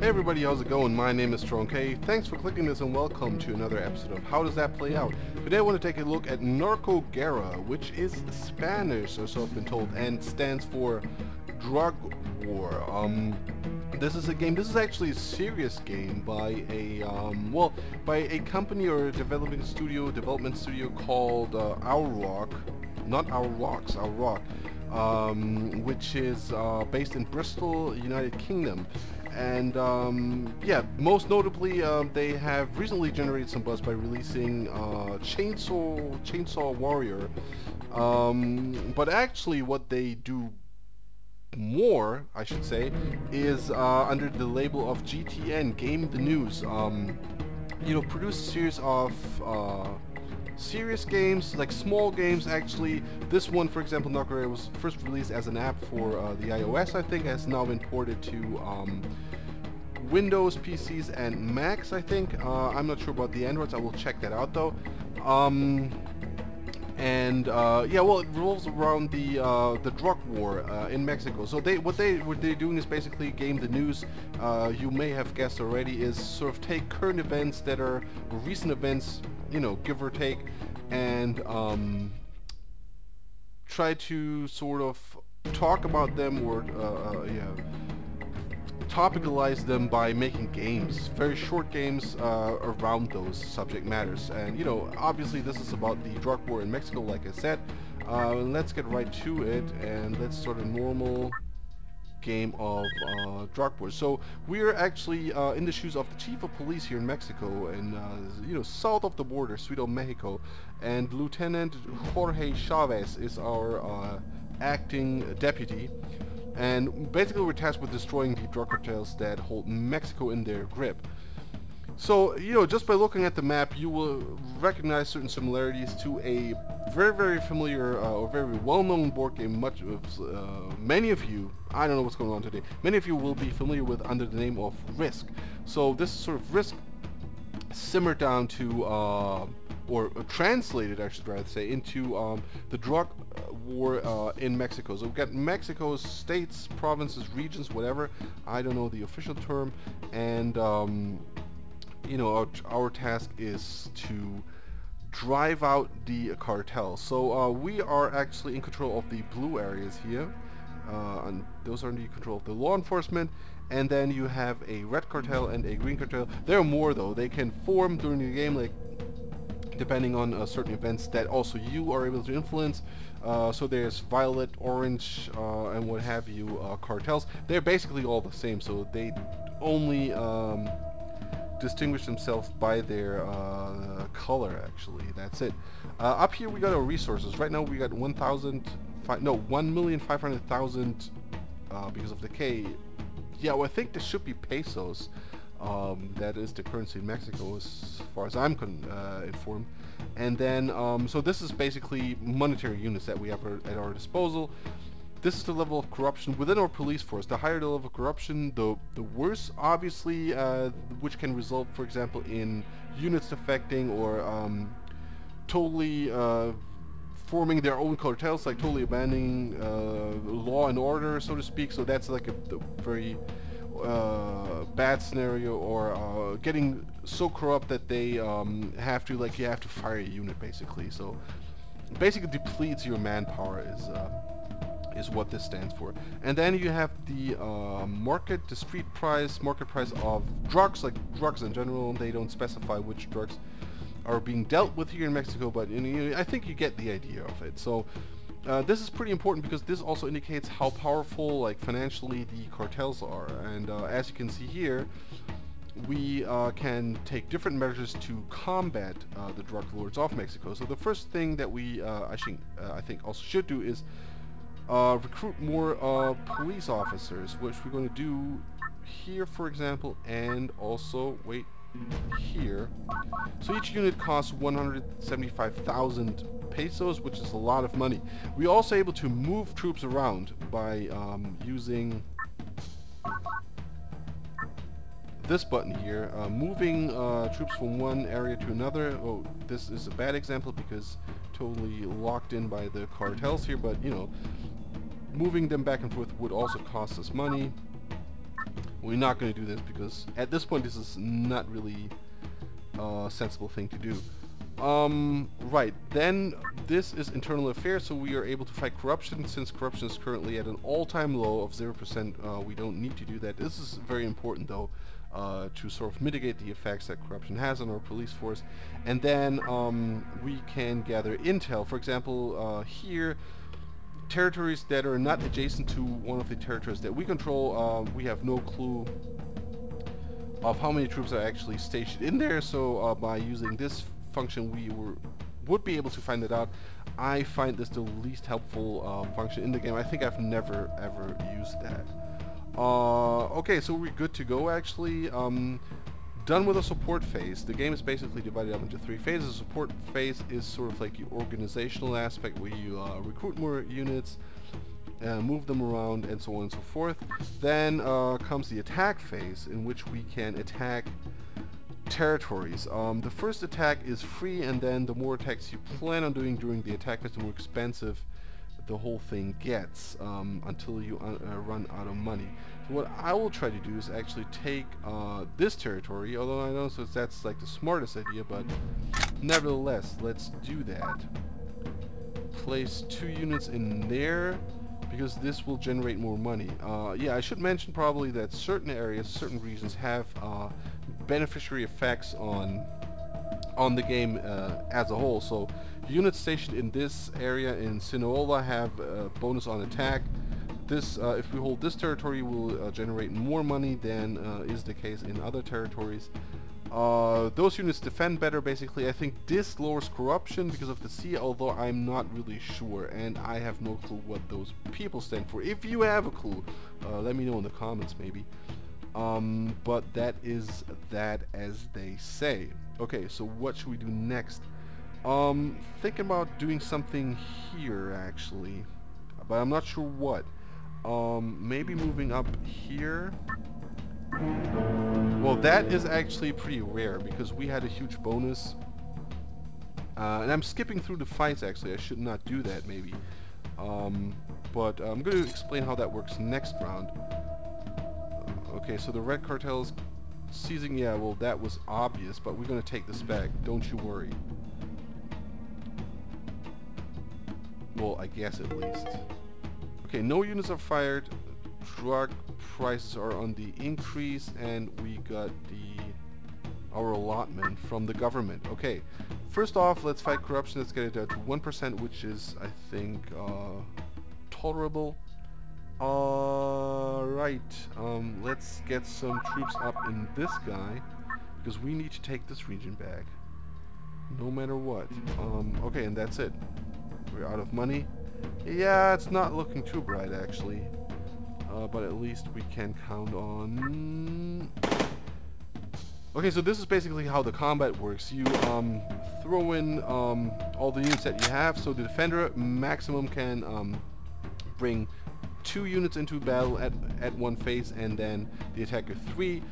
Hey everybody, how's it going? My name is K. Thanks for clicking this and welcome to another episode of How Does That Play Out? Today I want to take a look at NarcoGuerra, which is Spanish, or so I've been told, and stands for drug war. This is a game, this is actually a serious game by a, by a company or a development studio called Aueroch, not Auerochs, Aueroch, which is based in Bristol, United Kingdom. And yeah, most notably, they have recently generated some buzz by releasing Chainsaw Warrior. But actually, what they do more, I should say, is under the label of GTN, Game the News. You know, produce a series of serious games, like small games actually. This one, for example, NarcoGuerra, was first released as an app for the iOS, I think, has now been ported to Windows, PCs, and Macs, I think. I'm not sure about the Androids, I will check that out though. Yeah, well, it revolves around the drug war in Mexico. So what they're doing is basically Game the News. You may have guessed already, is sort of take current events that are recent events, you know, give or take, and try to sort of talk about them or yeah, topicalize them by making games, very short games around those subject matters. And you know, obviously this is about the drug war in Mexico, like I said. Let's get right to it and let's start a normal game of drug war. So we're actually in the shoes of the chief of police here in Mexico, and you know, south of the border, sweet old Mexico, and Lieutenant Jorge Chavez is our acting deputy. And basically we're tasked with destroying the drug cartels that hold Mexico in their grip. So, you know, just by looking at the map, you will recognize certain similarities to a very, very familiar or very well-known board game. Many of you, I don't know what's going on today, many of you will be familiar with under the name of Risk. So this sort of Risk simmered down to, or translated, I should rather say, into the drug war in Mexico. So we've got Mexico's states, provinces, regions, whatever, I don't know the official term, and you know, our task is to drive out the cartels. So we are actually in control of the blue areas here, and those are under control of the law enforcement. And then you have a red cartel and a green cartel. There are more though. They can form during the game, like depending on certain events that also you are able to influence. So there's violet, orange, and what have you cartels. They're basically all the same, so they only distinguish themselves by their color, actually. That's it. Up here we got our resources. Right now we got 1,500,000 because of the K. Yeah, well, I think this should be pesos. That is the currency in Mexico, as far as I'm informed. And then, so this is basically monetary units that we have at our disposal. This is the level of corruption within our police force. The higher the level of corruption, the worse, obviously, which can result, for example, in units defecting or totally forming their own cartels, like totally abandoning law and order, so to speak. So that's like a very bad scenario, or getting so corrupt that they have to, like, you have to fire a unit, basically. So basically depletes your manpower is what this stands for. And then you have the market, the street price, market price of drugs, like drugs in general. They don't specify which drugs are being dealt with here in Mexico, but you know, I think you get the idea of it. So this is pretty important because this also indicates how powerful, like, financially the cartels are. And as you can see here, we can take different measures to combat the drug lords of Mexico. So the first thing that we I think also should do is recruit more police officers, which we're going to do here, for example, and also, wait, here. So each unit costs 175,000 pesos, which is a lot of money. We're also able to move troops around by using this button here, moving troops from one area to another. Oh, this is a bad example because totally locked in by the cartels here, but you know, moving them back and forth would also cost us money. we're not going to do this because at this point this is not really a sensible thing to do. Right, then this is internal affairs, so we are able to fight corruption. Since corruption is currently at an all-time low of 0%, we don't need to do that. This is very important though, to sort of mitigate the effects that corruption has on our police force. And then we can gather intel. For example, here, territories that are not adjacent to one of the territories that we control, we have no clue of how many troops are actually stationed in there, so by using this function we would be able to find it out. I find this the least helpful function in the game. I think I've never ever used that. Okay, so we're good to go actually. Done with the support phase. The game is basically divided up into 3 phases. The support phase is sort of like the organizational aspect where you recruit more units, move them around, and so on and so forth. Then comes the attack phase, in which we can attack territories. The first attack is free, and then the more attacks you plan on doing during the attack phase, the more expensive the whole thing gets, until you run out of money. So what I will try to do is actually take this territory, although I know that's like the smartest idea, but nevertheless, let's do that. Place 2 units in there, because this will generate more money. Yeah, I should mention probably that certain areas, certain regions have beneficiary effects on the game as a whole. So units stationed in this area in Sinaloa have a bonus on attack. This, if we hold this territory, will generate more money than is the case in other territories. Those units defend better, basically. I think this lowers corruption because of the C, although I'm not really sure, and I have no clue what those people stand for. If you have a clue, let me know in the comments maybe. But that is that, as they say. Okay, so what should we do next? Thinking about doing something here actually, but I'm not sure what. Maybe moving up here. Well, that is actually pretty rare because we had a huge bonus. And I'm skipping through the fights actually. I should not do that maybe. But I'm going to explain how that works next round. Okay, so the red cartels seizing, yeah, well that was obvious, but we're going to take this back, don't you worry. Well, I guess at least. Okay, no units are fired, drug prices are on the increase, and we got our allotment from the government. Okay, first off, let's fight corruption. Let's get it down to 1%, which is, I think, tolerable. Right, let's get some troops up in this guy, because we need to take this region back, no matter what. Okay, and that's it. We're out of money. Yeah, it's not looking too bright, actually. But at least we can count on... Okay, so this is basically how the combat works. You throw in all the units that you have, so the defender maximum can bring 2 units into battle at one phase, and then the attacker 3.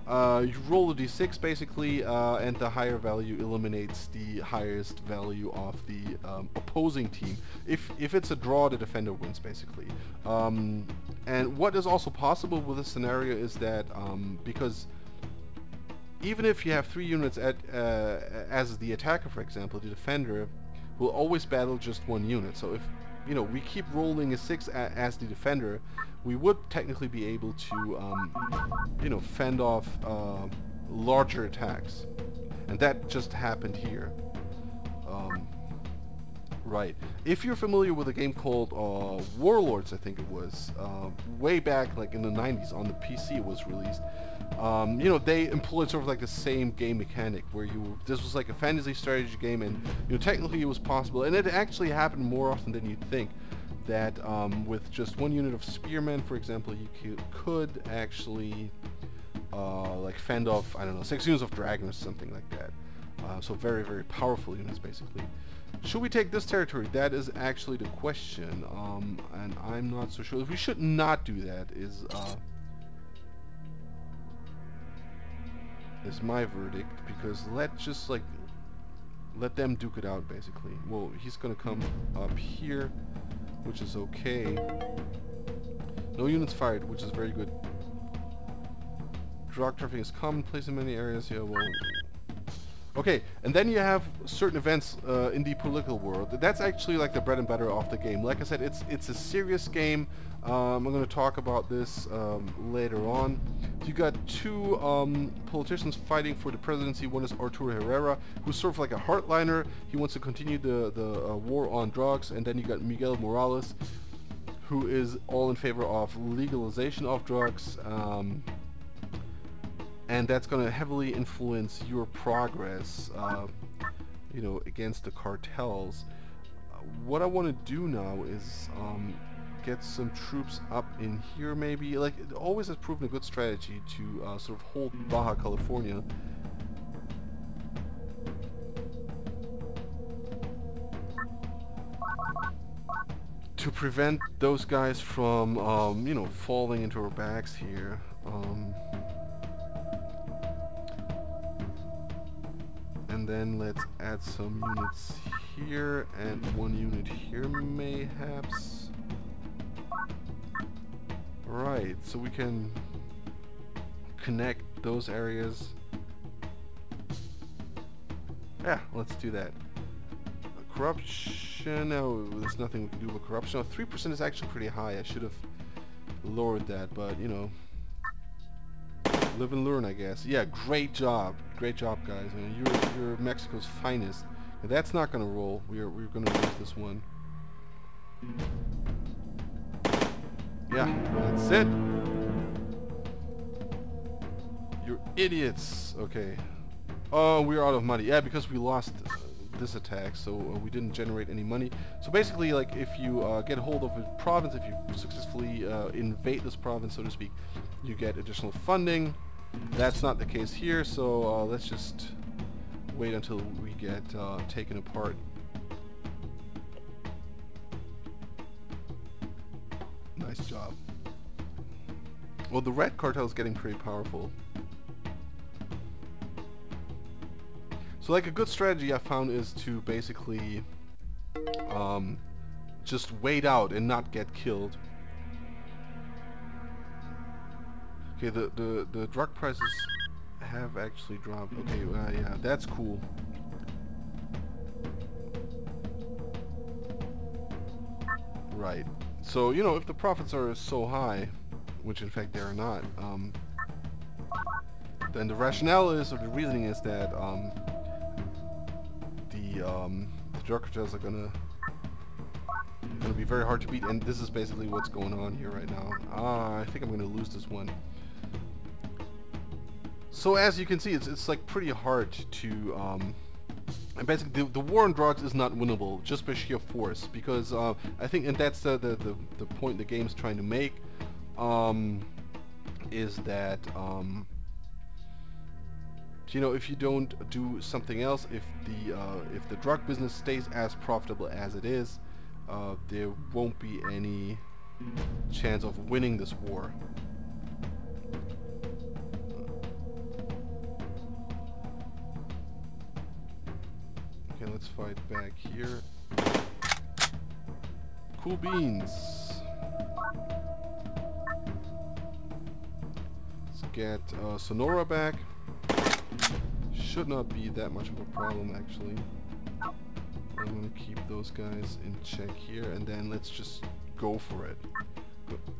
You roll a d6 basically, and the higher value eliminates the highest value of the opposing team. If it's a draw, the defender wins basically. And what is also possible with this scenario is that because even if you have 3 units as the attacker, for example, the defender will always battle just 1 unit. So if we keep rolling a 6 as the defender, we would technically be able to, fend off larger attacks. And that just happened here. Right. If you're familiar with a game called Warlords, I think it was, way back like in the 90s on the PC it was released, they employed sort of like the same game mechanic where this was like a fantasy strategy game, and technically it was possible, and it actually happened more often than you'd think, that with just 1 unit of spearmen, for example, you could actually like fend off, I don't know, 6 units of dragons or something like that. So very, very powerful units basically. Should we take this territory? That is actually the question, and I'm not so sure. We should not do that, is my verdict, because let's just like let them duke it out basically. Well, he's gonna come up here, which is okay. No units fired, which is very good. drug trafficking is commonplace in many areas. Yeah, well... Okay, and then you have certain events in the political world. That's actually like the bread and butter of the game. Like I said, it's a serious game. I'm going to talk about this later on. You got two politicians fighting for the presidency. One is Arturo Herrera, who's sort of like a hardliner. He wants to continue the war on drugs. And then you got Miguel Morales, who is all in favor of legalization of drugs. And that's going to heavily influence your progress, you know, against the cartels. What I want to do now is get some troops up in here, maybe. Like, it always has proven a good strategy to sort of hold Baja California. To prevent those guys from, you know, falling into our backs here. And then let's add some units here and one unit here mayhaps. Right, so we can connect those areas. Yeah, let's do that. Corruption, no, there's nothing we can do with corruption. 3% is actually pretty high. I should have lowered that, but you know, live and learn, I guess. Yeah, great job, guys. I mean, you're Mexico's finest. And that's not gonna roll. We're gonna lose this one. Yeah, that's it. You're idiots. Okay. Oh, we're out of money. Yeah, because we lost this attack, so we didn't generate any money. So basically, like, if you get hold of a province, if you successfully invade this province, so to speak, you get additional funding. That's not the case here, so let's just wait until we get taken apart. Nice job. Well, the red cartel is getting pretty powerful. So, like, a good strategy I found is to basically just wait out and not get killed. Okay, the drug prices have actually dropped. Okay, yeah, that's cool. Right. So, you know, if the profits are so high, which in fact they are not, then the rationale is, or the reasoning is that the drug cartels are gonna be very hard to beat, and this is basically what's going on here right now. I think I'm gonna lose this one. So as you can see, it's like pretty hard to and basically the war on drugs is not winnable just by sheer force, because I think, and that's the point the game's trying to make, is that you know, if you don't do something else, if the drug business stays as profitable as it is, there won't be any chance of winning this war. Okay, let's fight back here. Cool beans. Let's get Sonora back. Should not be that much of a problem, actually. I'm gonna keep those guys in check here, and then let's just go for it.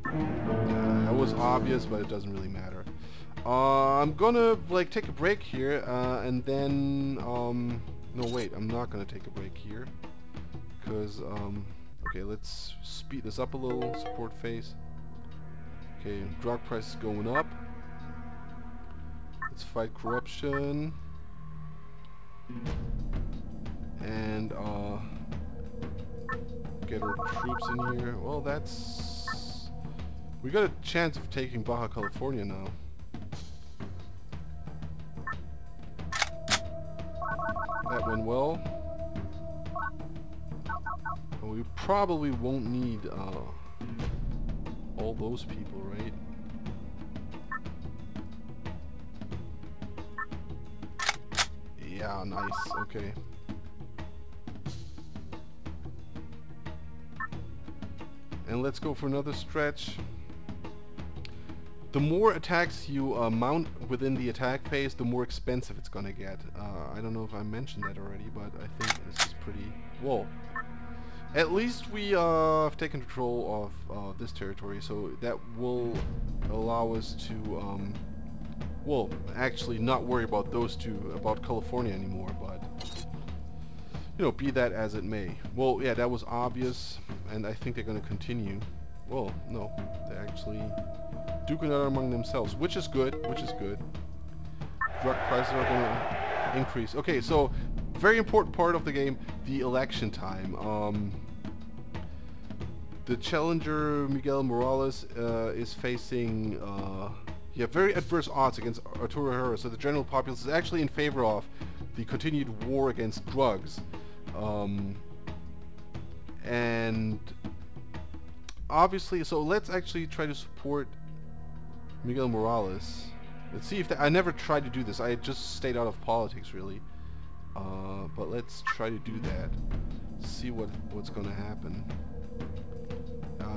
That was obvious, but it doesn't really matter. I'm gonna like take a break here, and then no, wait, I'm not gonna take a break here, because okay, let's speed this up a little. Support phase. Okay, drug price is going up. Let's fight corruption. And get our troops in here. Well, that's... we got a chance of taking Baja California now. That went well. Well, we probably won't need all those people, right? Yeah, nice. Okay. And let's go for another stretch. the more attacks you mount within the attack phase, the more expensive it's gonna get. I don't know if I mentioned that already, but I think this is pretty... Whoa. At least we have taken control of this territory, so that will allow us to, well, actually not worry about those two, about California anymore, but, you know, be that as it may. Well, yeah, that was obvious, and I think they're going to continue. Well, no, they're actually duking it out among themselves, which is good, which is good. Drug prices are going to increase. Okay, so very important part of the game, the election time. The challenger Miguel Morales is facing very adverse odds against Arturo Herrera, so the general populace is actually in favor of the continued war against drugs. And obviously, so let's actually try to support Miguel Morales. Let's see if I never tried to do this. I just stayed out of politics, really. But let's try to do that. See what's going to happen.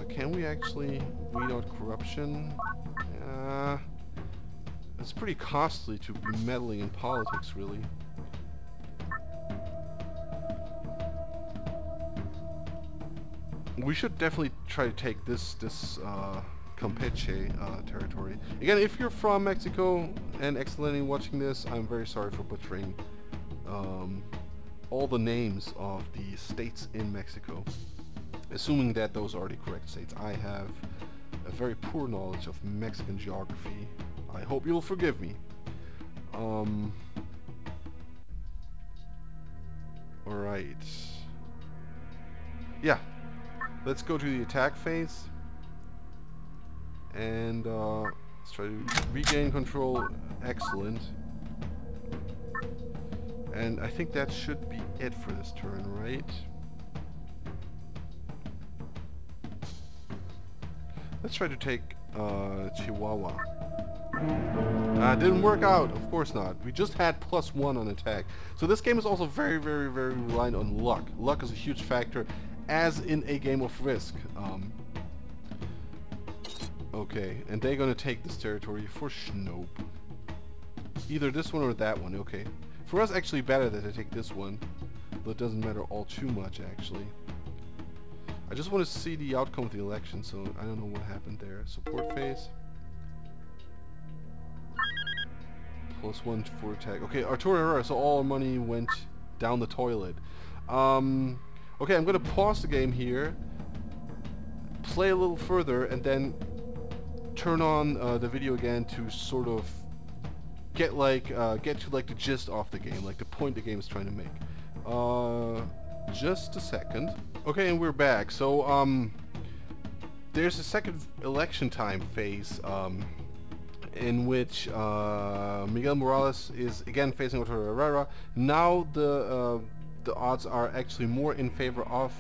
Can we actually weed out corruption? It's pretty costly to be meddling in politics, really. We should definitely try to take this Campeche territory. Again, if you're from Mexico and accidentally watching this, I'm very sorry for butchering all the names of the states in Mexico. Assuming that those are the correct states. I have a very poor knowledge of Mexican geography. I hope you'll forgive me. Alright. Yeah. Let's go to the attack phase. And let's try to regain control. Excellent. And I think that should be it for this turn, right? Let's try to take Chihuahua. Didn't work out, of course not. We just had +1 on attack. So this game is also very, very, very reliant on luck. Luck is a huge factor, as in a game of Risk. Okay, and they're gonna take this territory for Schnope. Either this one or that one, okay. For us, actually better that they take this one, though it doesn't matter all too much, actually. I just want to see the outcome of the election, so I don't know what happened there. Support phase. +1 for attack. Okay, Arturo Herrera, so all our money went down the toilet. Okay, I'm going to pause the game here, play a little further, and then turn on the video again to sort of get to the gist of the game, like the point the game is trying to make. Just a second. Okay, and we're back. So, there's a second election time phase, in which Miguel Morales is again facing Arturo Herrera. Now the odds are actually more in favor of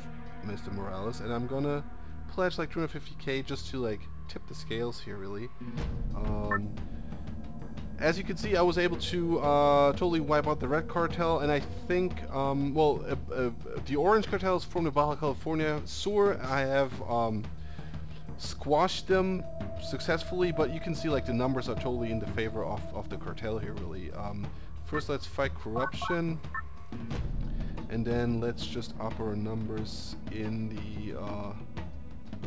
Mr. Morales, and I'm gonna pledge like 250k just to like tip the scales here, really. As you can see, I was able to totally wipe out the red cartel, and I think, the orange cartels from the Baja California Sur, I have squashed them successfully, but you can see like the numbers are totally in the favor of the cartel here, really. First, let's fight corruption, and then let's just up our numbers in the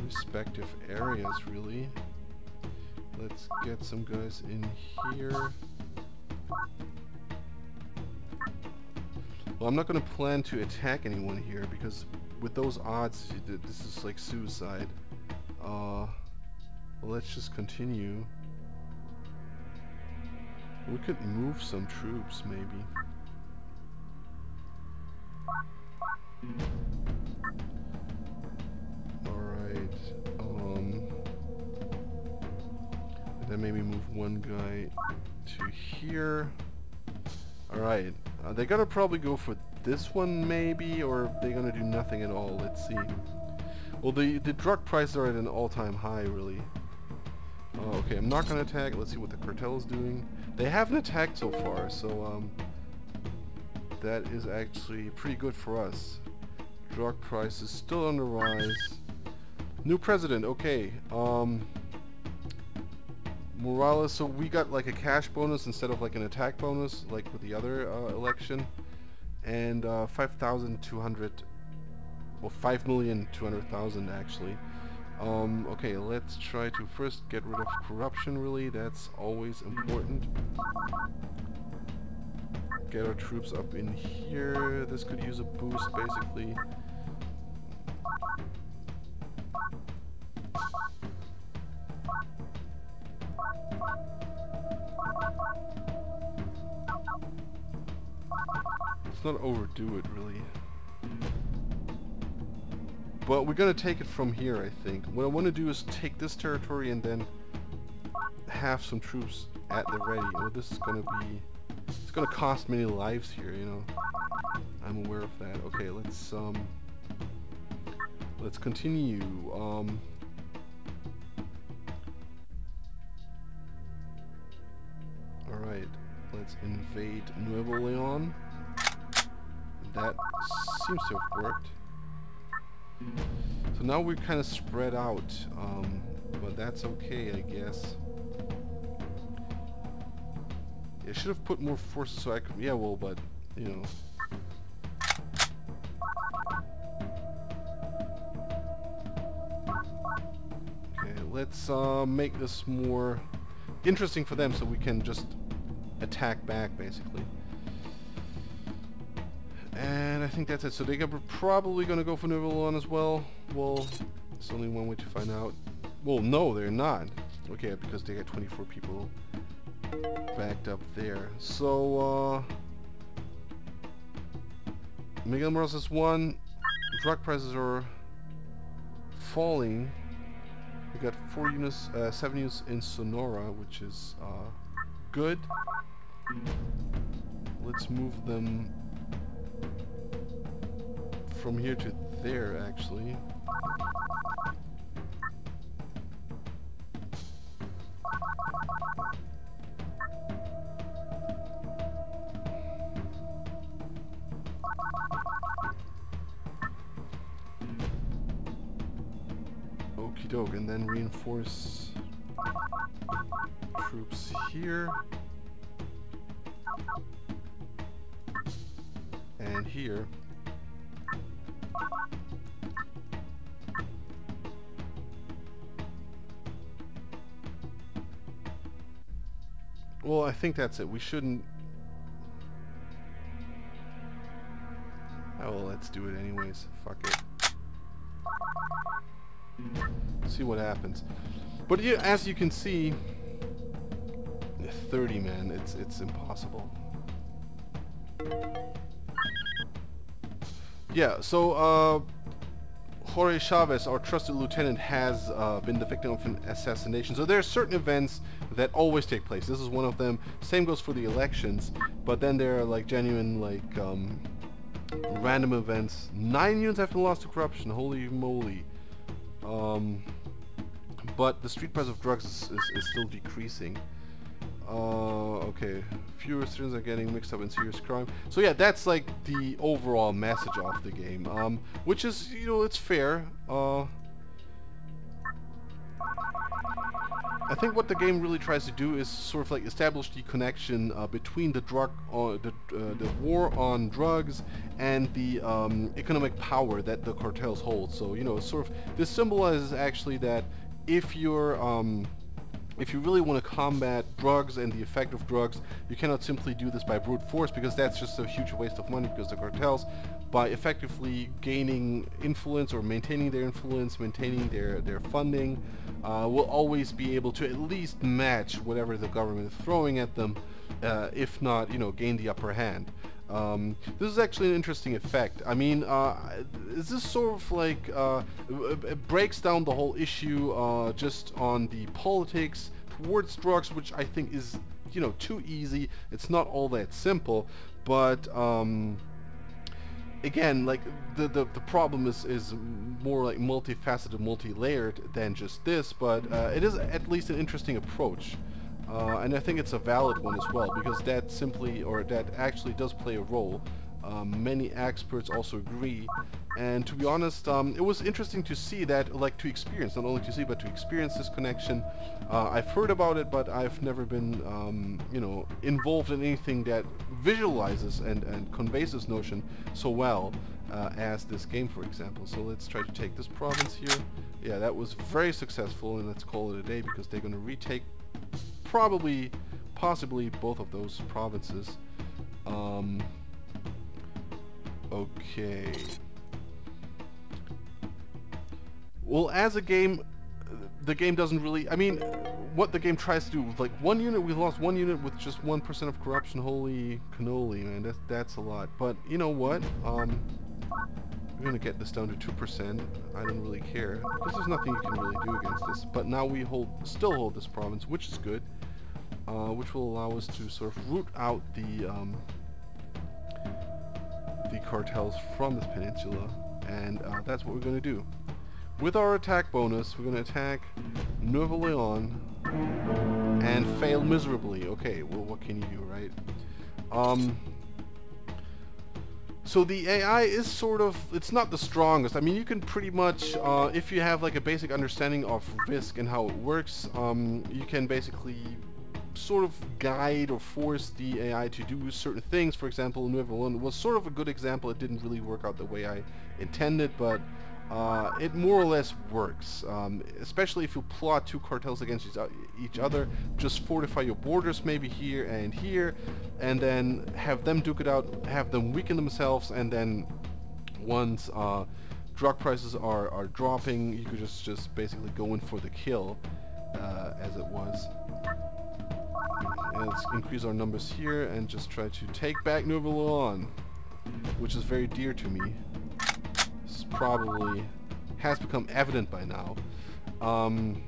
respective areas, really. Let's get some guys in here. Well, I'm not going to plan to attack anyone here because with those odds, this is like suicide. Well, let's just continue. We could move some troops, maybe. Alright. Then maybe move one guy to here. Alright, they're gonna probably go for this one maybe, or they're gonna do nothing at all. Let's see. Well, the drug prices are at an all-time high, really. Okay, I'm not gonna attack. Let's see what the cartel is doing. They haven't attacked so far, so that is actually pretty good for us. Drug prices still on the rise. New president, okay. Morales, so we got like a cash bonus instead of like an attack bonus, like with the other election, and 5,200, well 5,200,000 actually. Okay, let's try to first get rid of corruption. Really, that's always important. Get our troops up in here. This could use a boost, basically. Let's not overdo it, really. But we're gonna take it from here, I think. What I want to do is take this territory and then have some troops at the ready. Oh, this is gonna be... It's gonna cost many lives here, you know. I'm aware of that. Okay, let's continue. Alright, let's invade Nuevo Leon. That seems to have worked. So now we're kind of spread out, but that's okay, I guess. I should have put more forces so I could... Yeah, well, but, you know... Okay, let's make this more interesting for them so we can just attack back, basically. And I think that's it. So they're probably going to go for Nuevo as well. Well, there's only one way to find out. Well, no, they're not. Okay, because they got 24 people backed up there. So, Miguel Morales is 1. Drug prices are falling. We got 4 units, 7 units in Sonora, which is good. Let's move them from here to there, actually. Okie doke, and then reinforce troops here and here. Well, I think that's it. We shouldn't... Oh, well, let's do it anyways. Fuck it. See what happens. But yeah, as you can see, 30, man, it's impossible. Yeah, so Jorge Chavez, our trusted lieutenant, has been the victim of an assassination. So there are certain events that always take place. This is one of them. Same goes for the elections, but then there are like genuine like random events. 9 units have been lost to corruption. Holy moly. But the street price of drugs is still decreasing. Okay, fewer citizens are getting mixed up in serious crime. So yeah, that's like the overall message of the game, which is, you know, it's fair. I think what the game really tries to do is sort of like establish the connection between the the war on drugs and the economic power that the cartels hold. So, you know, sort of this symbolizes actually that if you really want to combat drugs and the effect of drugs, you cannot simply do this by brute force, because that's just a huge waste of money, because the cartels, by effectively gaining influence or maintaining their influence, maintaining their funding, will always be able to at least match whatever the government is throwing at them, if not, you know, gain the upper hand. This is actually an interesting effect. I mean, is this sort of like, it breaks down the whole issue just on the politics towards drugs, which I think is, you know, too easy. It's not all that simple, but again, like the problem is more like multifaceted, multi-layered than just this, but it is at least an interesting approach. And I think it's a valid one as well, because that simply, or that actually does play a role. Many experts also agree. And to be honest, it was interesting to see that, like to experience, not only to see, but to experience this connection. I've heard about it, but I've never been, you know, involved in anything that visualizes and conveys this notion so well as this game, for example. So let's try to take this province here. Yeah, that was very successful, and let's call it a day because they're going to retake possibly both of those provinces. Okay. Well, as a game, the game doesn't really... I mean, what the game tries to do, like one unit, we lost one unit with just 1% of corruption. Holy cannoli, man, that's a lot. But you know what? We're gonna get this down to 2%. I don't really care, because there's nothing you can really do against this. But now we still hold this province, which is good. Which will allow us to sort of root out the cartels from this peninsula, and that's what we're going to do. With our attack bonus, we're going to attack Nouvelle-Orléans and fail miserably. Okay, well, what can you do, right? So the AI is sort of, it's not the strongest. I mean, you can pretty much, if you have like a basic understanding of Risk and how it works, you can basically sort of guide or force the AI to do certain things. For example, Nouvelle-Orléans was sort of a good example. It didn't really work out the way I intended, but it more or less works, especially if you plot two cartels against each other. Just fortify your borders maybe here, and then have them duke it out, have them weaken themselves, and then once drug prices are dropping, you could just basically go in for the kill, as it was. And let's increase our numbers here and just try to take back Nouvelle-Orléans, which is very dear to me. This probably has become evident by now. And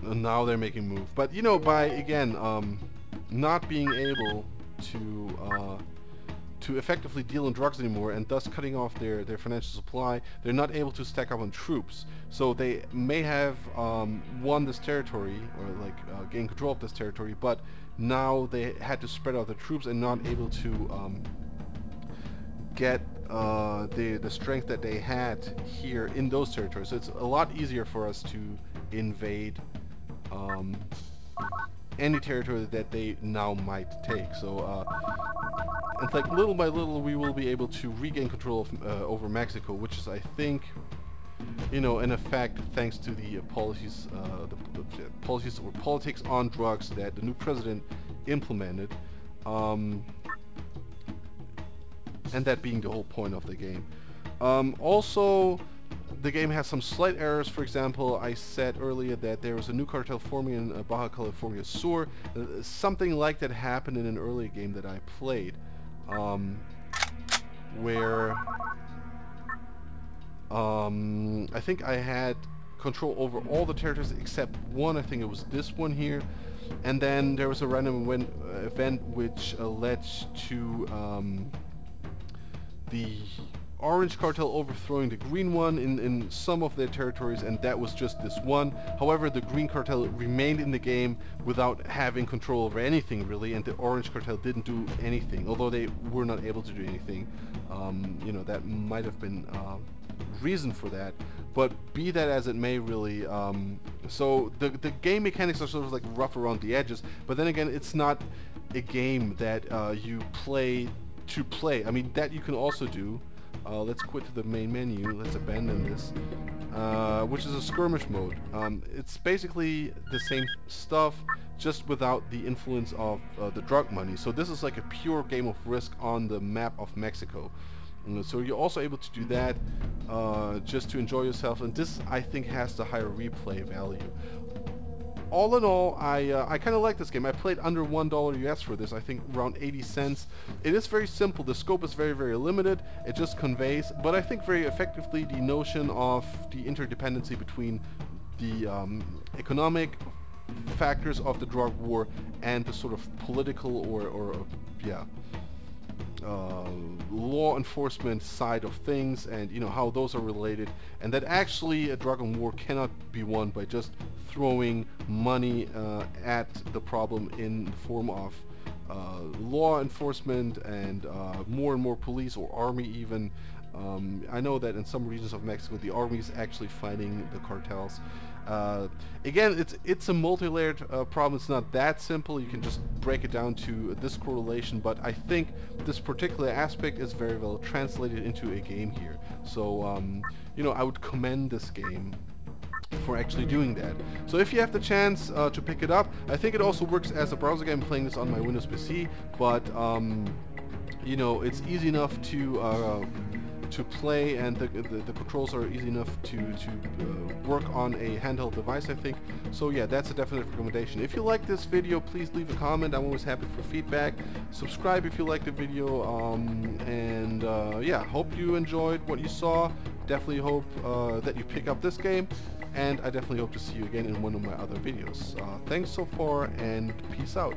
now they're making move, but you know, by again not being able to effectively deal in drugs anymore, and thus cutting off their financial supply, they're not able to stack up on troops. So they may have won this territory, or like gained control of this territory, but now they had to spread out the troops and not able to get the strength that they had here in those territories. So it's a lot easier for us to invade any territory that they now might take. So it's like little by little we will be able to regain control of, over Mexico, which is, I think, you know, in effect thanks to the policies or politics on drugs that the new president implemented, and that being the whole point of the game. Also, the game has some slight errors. For example, I said earlier that there was a new cartel forming in Baja California Sur. Something like that happened in an earlier game that I played, where I think I had control over all the territories except one. I think it was this one here. And then there was a random event which led to the Orange cartel overthrowing the Green one in some of their territories, and that was just this one. However, the Green cartel remained in the game without having control over anything really, and the Orange cartel didn't do anything, although they were not able to do anything. You know, that might have been reason for that, but be that as it may, really, so the game mechanics are sort of like rough around the edges, but then again, it's not a game that you play to play. I mean, that you can also do. Let's quit to the main menu. Let's abandon this, which is a skirmish mode. It's basically the same stuff, just without the influence of the drug money. So this is like a pure game of Risk on the map of Mexico. So you're also able to do that just to enjoy yourself, and this, I think, has the higher replay value. All in all, I kind of like this game. I played under $1 US for this, I think around 80 cents. It is very simple. The scope is very, very limited. It just conveys, but I think very effectively, the notion of the interdependency between the economic factors of the drug war and the sort of political or yeah, law enforcement side of things, and you know how those are related, and that actually a drug and war cannot be won by just throwing money at the problem in the form of law enforcement and more police or army even. I know that in some regions of Mexico the army is actually fighting the cartels. Again, it's a multi-layered problem. It's not that simple. You can just break it down to this correlation, but I think this particular aspect is very well translated into a game here. So you know, I would commend this game for actually doing that. So if you have the chance to pick it up, I think it also works as a browser game. I'm playing this on my Windows PC, but you know, it's easy enough to play, and the controls are easy enough to work on a handheld device, I think. So yeah, that's a definite recommendation. If you like this video, please leave a comment. I'm always happy for feedback. Subscribe if you like the video, and yeah, hope you enjoyed what you saw. Definitely hope that you pick up this game, and I definitely hope to see you again in one of my other videos. Thanks so far, and peace out.